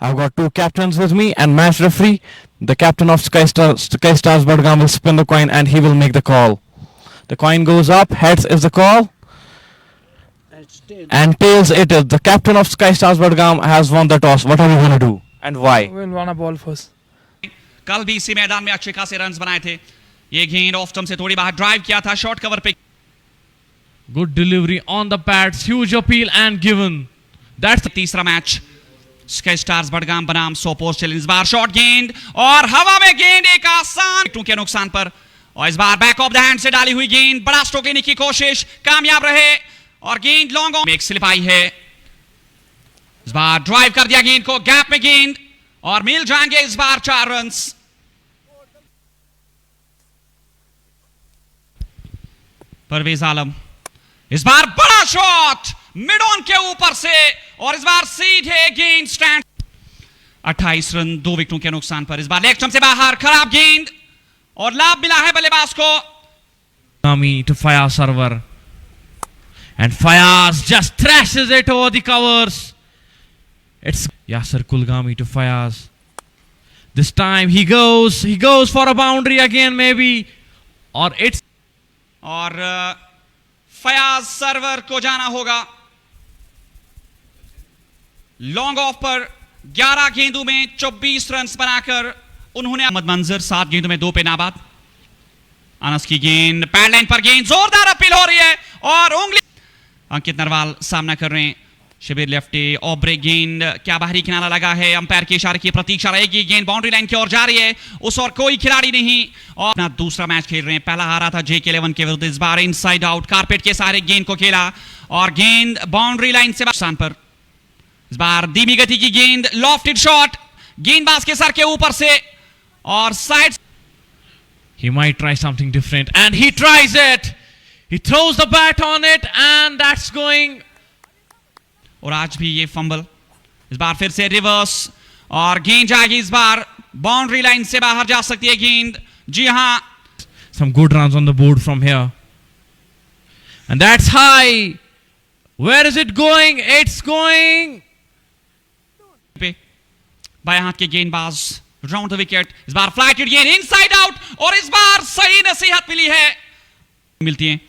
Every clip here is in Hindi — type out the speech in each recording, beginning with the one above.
I've got two captains with me and match referee. The captain of Sky Stars Badgam will spin the coin and he will make the call. The coin goes up, heads is the call, and tails it is. The captain of Sky Stars Badgam has won the toss. What are we going to do and why? We'll want a ball first. कल भी इसी मैदान में अच्छे खासे रन्स बनाए थे. ये गेंद ऑफ स्टंप से थोड़ी बाहर ड्राइव किया था, शॉर्ट कवर पे. Good delivery on the pads, huge appeal and given. That's the तीसरा मैच स्काई स्टार्स बडगाम बनाम सोपोर चैलेंज. इस बार शॉर्ट गेंद और हवा में गेंद एक आसान टू के नुकसान पर, और इस बार बैक ऑफ द हैंड से डाली हुई गेंद. बड़ा स्ट्रोक लेने की कोशिश कामयाब रहे और गेंद लॉन्ग ऑन में एक स्लिप आई है. इस बार ड्राइव कर दिया गेंद को, गैप में गेंद और मिल जाएंगे इस बार 4 रन्स. परवेज आलम इस बार बड़ा शॉट मिड ऑन के ऊपर से और इस बार सीधे गेंद स्टैंड. 28 रन 2 विकेटों के नुकसान पर. इस बार लेग स्टंप से बाहर खराब गेंद और लाभ मिला है बल्लेबाज को. Kulgami to Fayaz Sarwar, and Fayaz just thrashes it over the covers. It's Yasser Kulgami to Fayaz. This time he goes for a boundary again maybe, or it's और फयाज सरवर को जाना होगा. लॉन्ग ऑफ पर 11 गेंदों में 24 रन बनाकर उन्होंने अहमद मंजर 7 गेंदों में 2 पे नाबाद. अनस की गेंद पैडलाइन पर, गेंद जोरदार अपील हो रही है और उंगली. अंकित नरवाल सामना कर रहे हैं. शिविर लेफ्टी और ब्रेक गेंद क्या बाहरी किनारा लगा है. अंपायर के इशारे की प्रतीक्षा रहेगी. गेंद बाउंड्री लाइन की ओर जा रही है. उस और कोई खिलाड़ी नहीं और अपना दूसरा मैच खेल रहे हैं. पहला हारा था JK11 के विरुद्ध. इस बार इनसाइड आउट कारपेट के सहारे गेंद को खेला और गेंद बाउंड्री लाइन से नुकसान पर. इस बार धीमी गति की गेंद, लॉफ्टेड शॉट, गेंदबाज के सर के ऊपर से और side. he might try something different, and he tries it. He throws the bat on it, and that's going. और आज भी ये फंबल. इस बार फिर से रिवर्स और गेंद जाएगी. इस बार बाउंड्री लाइन से बाहर जा सकती है गेंद. जी हां, Some good runs on the board from here, and that's high. Where is it going? It's going. पे बाएं हाथ के गेंदबाज राउंड द विकेट. इस बार फ्लाइटेड गेंद इनसाइड आउट और इस बार सही नसीहत मिलती है.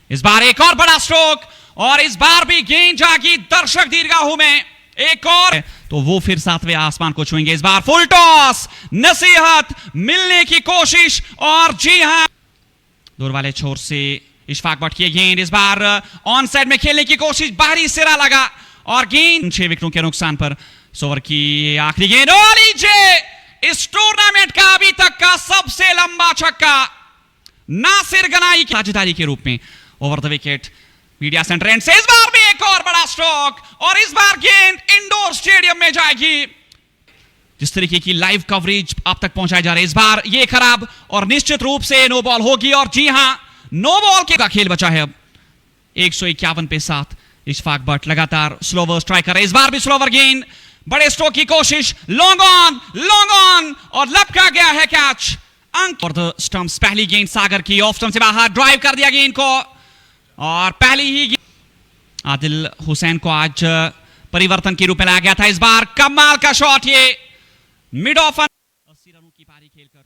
इस बार एक और बड़ा स्ट्रोक और इस बार भी गेंद जागी दर्शक दीर्घाओं में. एक और तो वो फिर 7वें आसमान को छुएंगे. इस बार फुल टॉस, नसीहत मिलने की कोशिश और जी हां, दूर वाले छोर से इशफाक भट्ट की गेंद. इस बार ऑन साइड में खेलने की कोशिश, बाहरी सिरा लगा और गेंद 6 विकेटों के नुकसान पर. सोवर की आखिरी गेंद और लीजिए इस टूर्नामेंट का अभी तक का सबसे लंबा छक्का नासिर गनाई की साझेदारी के रूप में over the wicket media centre and से. इस बार भी एक और बड़ा स्ट्रोक और इस बार गेंद इंडोर स्टेडियम में जाएगी. जिस तरीके की लाइव कवरेज आप तक पहुंचाई जा रही है, इस बार ये खराब और निश्चित रूप से नो बॉल होगी. और जी हां, नो बॉल का खेल बचा है अब. 151 पे 7. इशफाक भट्ट लगातार स्लोवर स्ट्राइक कर रहे. इस बार भी स्लोवर गेंद, बड़े स्ट्रोक की कोशिश, लॉन्ग ऑन और लपका गया है कैच. अंक और द स्टंप्स. पहली गेंद सागर की ऑफ स्टंप से बाहर, ड्राइव कर दिया गेंद को और पहली ही गेंद आदिल हुसैन को आज परिवर्तन के रूप में लाया गया था. इस बार कमाल का शॉट, ये मिड ऑफ 80 रनों की पारी खेलकर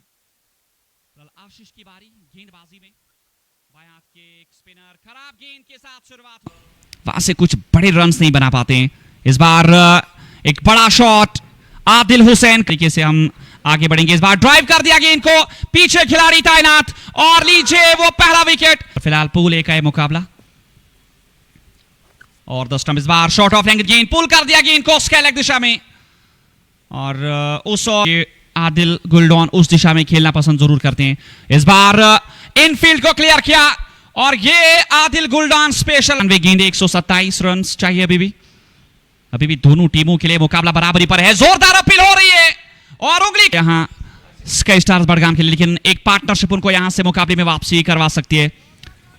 आशीष की बारी गेंदबाजी में. बाएं हाथ के एक स्पिनर, खराब गेंद के साथ शुरुआत, वहां से कुछ बड़े रन्स नहीं बना पाते हैं. इस बार एक बड़ा शॉट आदिल हुसैन तरीके से हम आगे बढ़ेंगे. इस बार ड्राइव कर दिया गेंद को, पीछे खिलाड़ी तैनात और लीजिए वो पहला विकेट. फिलहाल पूल 1 है मुकाबला और द स्टंप. इस बार शॉर्ट ऑफ लेंथ गेंद, पुल कर दिया गेंद को स्क्वायर लेग दिशा में और उस आदिल गुलडॉन उस दिशा में खेलना पसंद जरूर करते हैं. इस बार इनफील्ड को क्लियर किया और ये आदिल गुलडॉन स्पेशल. गेंद 127 रन चाहिए. अभी भी दोनों टीमों के लिए मुकाबला बराबरी पर है. जोरदार अपील हो रही है और उंगली यहां स्काई स्टार्स बडगाम के लिए, लेकिन एक पार्टनरशिप उनको यहां से मुकाबले में वापसी करवा सकती है.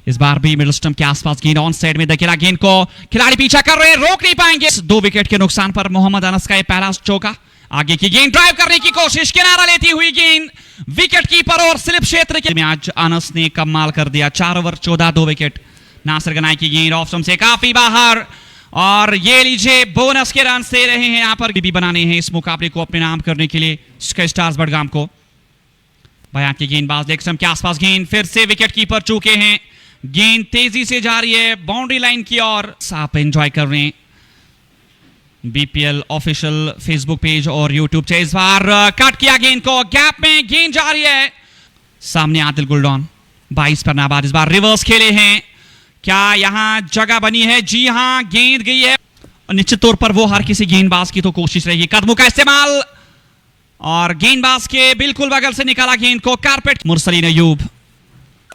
इस बार भी मिडल स्टंप के आसपास गेंद ऑन साइड में धकेला. गेंद को खिलाड़ी पीछा कर रहे हैं, रोक नहीं पाएंगे. 2 विकेट के नुकसान पर मोहम्मद अनस का यह पहला चौका. आगे की गेंद ड्राइव करने की कोशिश, किनारा लेती हुई गेंद विकेट कीपर और स्लिप क्षेत्र के में आज अनस ने कमाल कर दिया. 4 ओवर 14 2 विकेट. नासिर गनाई की गेंद ऑफ स्टंप से काफी बाहर और ये लीजिए बोनस के रन दे रहे हैं यहां पर भी बनाने हैं इस मुकाबले को अपने नाम करने के लिए स्काई स्टार्स बडगाम को। बयां के गेंदबाज लेग स्टंप के आसपास गेंद, फिर से विकेट कीपर चूके हैं, गेंद तेजी से जा रही है बाउंड्री लाइन की ओर। आप एंजॉय कर रहे हैं बीपीएल ऑफिशियल फेसबुक पेज और यूट्यूब से। इस बार कट किया गेंद को, गैप में गेंद जा रही है, सामने आदिल गुलडॉन 22 पर नाबाद। इस बार रिवर्स खेले हैं, क्या यहां जगह बनी है? जी हां, गेंद गई है। निश्चित तौर पर वो हर किसी गेंदबाज की तो कोशिश रहेगी, कदमों का इस्तेमाल और गेंदबाज के बिल्कुल बगल से निकाला गेंद को, कारपेट। मुरसलीन अयूब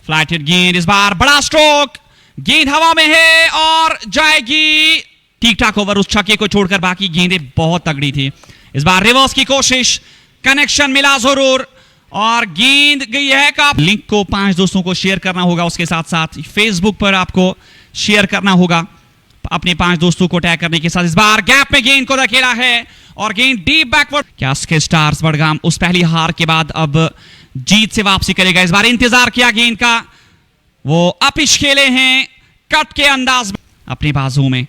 फ्लैटेड गेंद, इस बार बड़ा स्ट्रोक, गेंद हवा में है और जाएगी। ठीक ठाक ओवर, उस छक्के को छोड़कर बाकी गेंदें बहुत तगड़ी थी। इस बार रिवर्स की कोशिश, कनेक्शन मिला जरूर और गेंद गई है का। लिंक को 5 दोस्तों को शेयर करना होगा, उसके साथ साथ फेसबुक पर आपको शेयर करना होगा अपने 5 दोस्तों को टैग करने के साथ। इस बार गैप में गेंद को धकेला है और गेंद डीप बैकवर्ड। क्या स्काई स्टार्स बडगाम उस पहली हार के बाद अब जीत से वापसी करेगा? इस बार इंतजार किया गेंद का, वो अपिश खेले हैं कट के अंदाज में अपने बाजू में।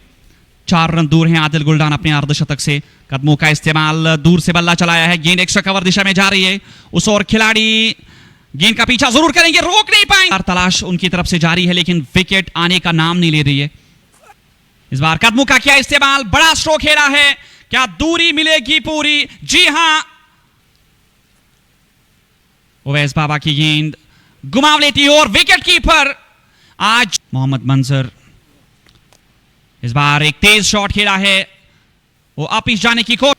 4 रन दूर हैं आदिल गुलडान अपने अर्धशतक से। कदमों का इस्तेमाल, दूर से बल्ला चलाया है, गेंद एक्स्ट्रा कवर दिशा में जा रही है। उस और खिलाड़ी गेंद का पीछा जरूर करेंगे, रोक नहीं पाएंगे। तलाश उनकी तरफ से जारी है लेकिन विकेट आने का नाम नहीं ले रही है। इस बार कदमों का क्या इस्तेमाल, बड़ा स्ट्रोक खेला है, क्या दूरी मिलेगी पूरी? जी हां, उवैस बाबा की गेंद घुमाव लेती है और विकेट कीपर आज मोहम्मद मंजर। इस बार एक तेज शॉट खेला है, वो अपिश जाने की कोशिश।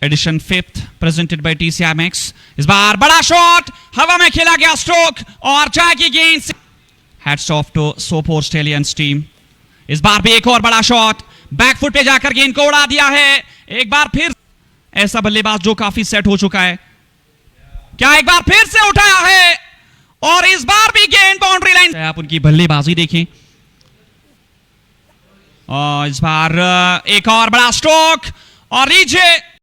Edition 5th presented by TCI Max। इस बार बड़ा शॉट, हवा में खेला गया स्ट्रोक और जाएगी गेंद। Hats off to Sopore Stallions team. इस बार भी एक और बड़ा शॉट, बैकफुट पे जाकर गेंद को उड़ा दिया है। एक बार फिर ऐसा बल्लेबाज जो काफी सेट हो चुका है, क्या एक बार फिर से उठाया है और इस बार भी गेंद बाउंड्री लाइन। आप उनकी बल्लेबाजी देखें और इस बार एक और बड़ा स्ट्रोक और लीजिए